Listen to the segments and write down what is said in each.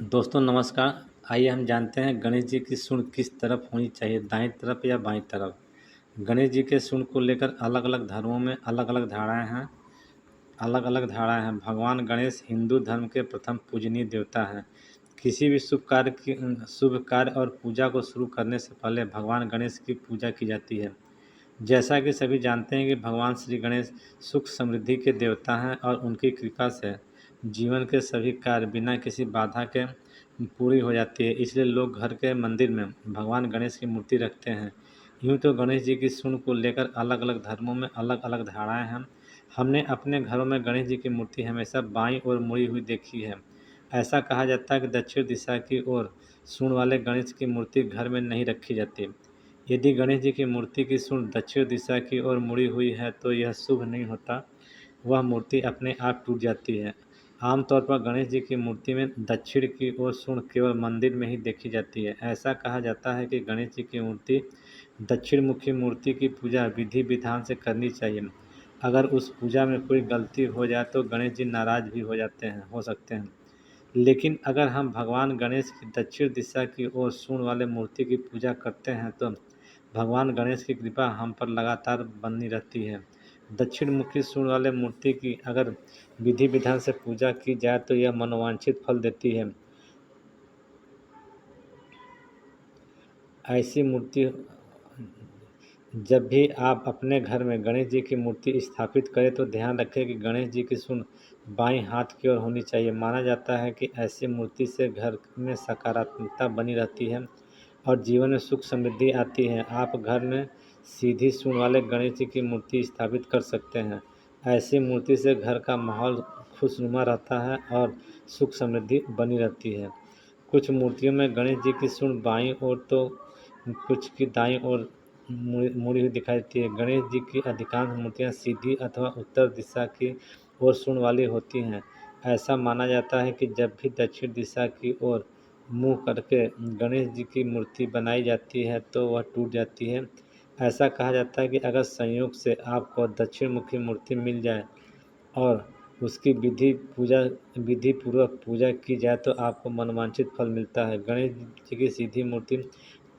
दोस्तों नमस्कार। आइए हम जानते हैं गणेश जी की सूंड किस तरफ होनी चाहिए, दाईं तरफ या बाईं तरफ। गणेश जी के सूंड को लेकर अलग अलग धर्मों में अलग अलग धारणाएं हैं। भगवान गणेश हिंदू धर्म के प्रथम पूजनीय देवता हैं। किसी भी शुभ कार्य और पूजा को शुरू करने से पहले भगवान गणेश की पूजा की जाती है। जैसा कि सभी जानते हैं कि भगवान श्री गणेश सुख समृद्धि के देवता हैं और उनकी कृपा से जीवन के सभी कार्य बिना किसी बाधा के पूरी हो जाती है। इसलिए लोग घर के मंदिर में भगवान गणेश की मूर्ति रखते हैं। यूँ तो गणेश जी की सूंड को लेकर अलग अलग धर्मों में अलग अलग धारणाएं हैं। हमने अपने घरों में गणेश जी की मूर्ति हमेशा बाईं ओर मुड़ी हुई देखी है। ऐसा कहा जाता है कि दक्षिण दिशा की ओर सूंड वाले गणेश की मूर्ति घर में नहीं रखी जाती। यदि गणेश जी की मूर्ति की सूंड दक्षिण दिशा की ओर मुड़ी हुई है तो यह शुभ नहीं होता, वह मूर्ति अपने आप टूट जाती है। आमतौर पर गणेश जी की मूर्ति में दक्षिण की ओर सूंड केवल मंदिर में ही देखी जाती है। ऐसा कहा जाता है कि गणेश जी की मूर्ति दक्षिण मुखी मूर्ति की पूजा विधि विधान से करनी चाहिए। अगर उस पूजा में कोई गलती हो जाए तो गणेश जी नाराज भी हो सकते हैं। लेकिन अगर हम भगवान गणेश की दक्षिण दिशा की ओर सूंड वाले मूर्ति की पूजा करते हैं तो भगवान गणेश की कृपा हम पर लगातार बनी रहती है। दक्षिण मुखी सूंड वाले मूर्ति की अगर विधि विधान से पूजा की जाए तो यह मनोवांछित फल देती है। ऐसी मूर्ति जब भी आप अपने घर में गणेश जी की मूर्ति स्थापित करें तो ध्यान रखें कि गणेश जी की सूंड बाईं हाथ की ओर होनी चाहिए। माना जाता है कि ऐसी मूर्ति से घर में सकारात्मकता बनी रहती है और जीवन में सुख समृद्धि आती है। आप घर में सीधी सूंड वाले गणेश जी की मूर्ति स्थापित कर सकते हैं। ऐसी मूर्ति से घर का माहौल खुशनुमा रहता है और सुख समृद्धि बनी रहती है। कुछ मूर्तियों में गणेश जी की सूंड बाईं ओर तो कुछ की दाईं ओर मुड़ी हुई दिखाई देती है। गणेश जी की अधिकांश मूर्तियां सीधी अथवा उत्तर दिशा की ओर सूंड वाली होती हैं। ऐसा माना जाता है कि जब भी दक्षिण दिशा की ओर मुंह करके गणेश जी की मूर्ति बनाई जाती है तो वह टूट जाती है। ऐसा कहा जाता है कि अगर संयोग से आपको दक्षिण मुखी मूर्ति मिल जाए और उसकी विधि पूर्वक पूजा की जाए तो आपको मनोवांछित फल मिलता है। गणेश जी की सीधी मूर्ति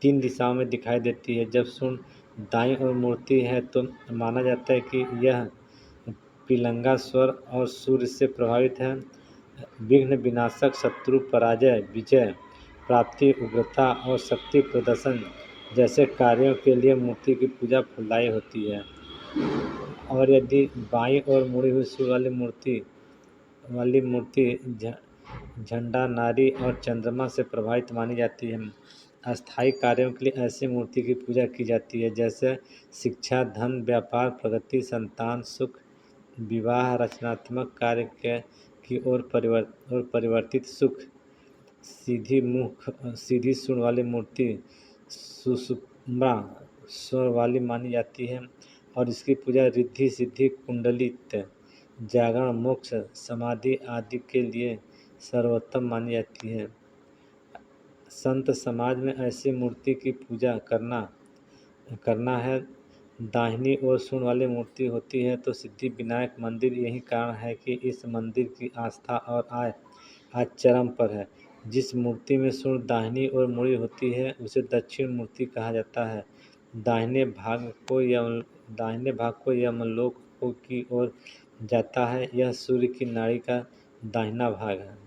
तीन दिशाओं में दिखाई देती है। जब सूंड दाईं ओर मूर्ति है तो माना जाता है कि यह पिलंगा स्वर और सूर्य से प्रभावित है। विघ्न विनाशक, शत्रु पराजय, विजय प्राप्ति, उग्रता और शक्ति प्रदर्शन जैसे कार्यों के लिए मूर्ति की पूजा फलदायी होती है। और यदि बाईं ओर मुड़ी हुई सूर्य वाली मूर्ति झंडा, नारी और चंद्रमा से प्रभावित मानी जाती है। अस्थायी कार्यों के लिए ऐसी मूर्ति की पूजा की जाती है, जैसे शिक्षा, धन, व्यापार, प्रगति, संतान, सुख, विवाह, रचनात्मक कार्य की ओर परिवर्तित सुख। सीधी सूंड वाली मूर्ति सुषुम्ना स्वर वाली मानी जाती है और इसकी पूजा रिद्धि सिद्धि, कुंडलित, जागरण, मोक्ष, समाधि आदि के लिए सर्वोत्तम मानी जाती है। संत समाज में ऐसी मूर्ति की पूजा करना है दाहिनी ओर सूंड वाली मूर्ति होती है तो सिद्धि विनायक मंदिर। यही कारण है कि इस मंदिर की आस्था और आज चरम पर है। जिस मूर्ति में सूंड दाहिनी ओर मुड़ी होती है उसे दक्षिण मूर्ति कहा जाता है। दाहिने भाग को यमलोक की ओर जाता है। यह सूर्य की नाड़ी का दाहिना भाग है।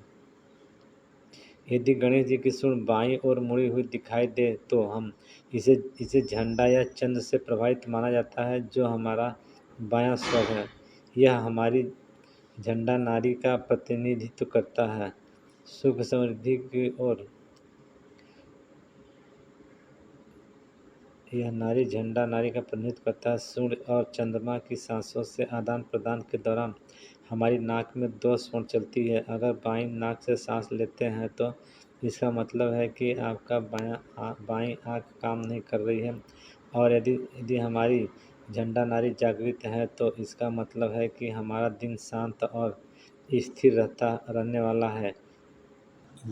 यदि गणेश जी की सूंड बाईं ओर मुड़ी हुई दिखाई दे तो हम इसे झंडा या चंद्र से प्रभावित माना जाता है, जो हमारा बायां स्वर है। यह हमारी झंडा नारी का प्रतिनिधित्व करता है, सुख समृद्धि की ओर। यह झंडा नारी का प्रतिनिधित्व करता है। सूर्य और चंद्रमा की सांसों से आदान प्रदान के दौरान हमारी नाक में दो स्वर्ण चलती है। अगर बाईं नाक से सांस लेते हैं तो इसका मतलब है कि आपका बाईं आँख काम नहीं कर रही है। और यदि हमारी झंडा नारी जागृत है तो इसका मतलब है कि हमारा दिन शांत और स्थिर रहने वाला है।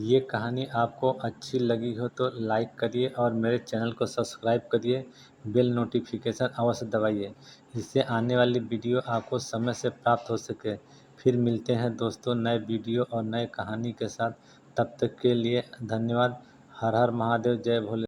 ये कहानी आपको अच्छी लगी हो तो लाइक करिए और मेरे चैनल को सब्सक्राइब करिए। बेल नोटिफिकेशन अवश्य दबाइए, इससे आने वाली वीडियो आपको समय से प्राप्त हो सके। फिर मिलते हैं दोस्तों नए वीडियो और नए कहानी के साथ। तब तक के लिए धन्यवाद। हर हर महादेव, जय भोले।